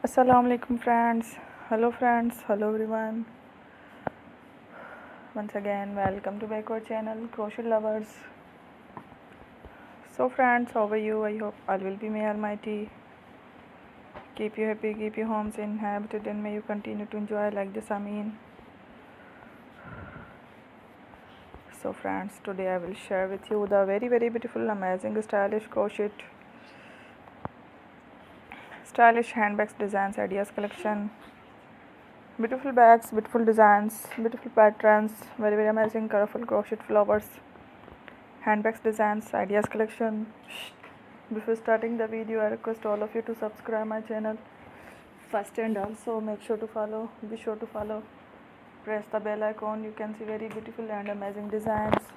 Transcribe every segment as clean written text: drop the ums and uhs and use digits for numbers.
Assalamu alaikum friends. Hello everyone. Once again, welcome to back our channel, Crochet Lovers. So friends, how are you? I hope all will be may Almighty. Keep you happy, keep your homes inhabited, and may you continue to enjoy like this. Ameen. So friends, today I will share with you the very beautiful, amazing, stylish handbags designs ideas collection. Beautiful bags, beautiful designs, beautiful patterns, very amazing, colorful crochet flowers, handbags designs, ideas collection. Before starting the video, I request all of you to subscribe my channel first, and also be sure to follow, press the bell icon. You can see very beautiful and amazing designs.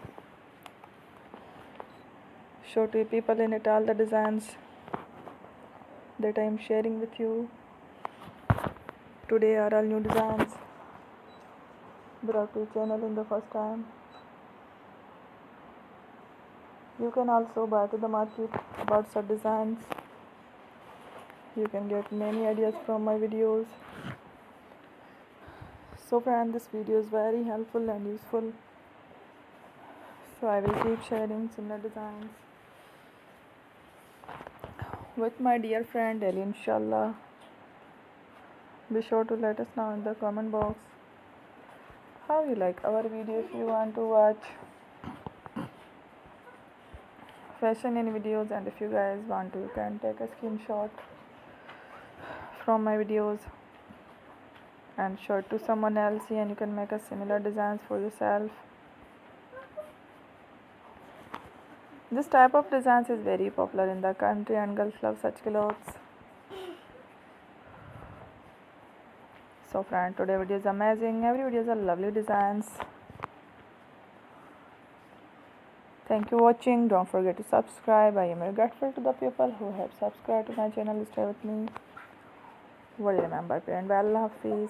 Show to people in it all the designs that I am sharing with you. Today are all new designs brought to channel in the first time. You can also buy to the market about such designs. You can get many ideas from my videos. So friend, this video is very helpful and useful. So I will keep sharing similar designs with my dear friend Ali, inshallah. Be sure to let us know in the comment box how you like our video. If you want to watch fashion in videos, and if you guys want to, you can take a screenshot from my videos and show it to someone else, and you can make a similar designs for yourself. This type of designs is very popular in the country, and girls love such clothes. So friend, today video is amazing. Every video is a lovely designs. Thank you for watching. Don't forget to subscribe. I am very grateful to the people who have subscribed to my channel. Stay with me. Well, remember, parent, Allah Hafiz.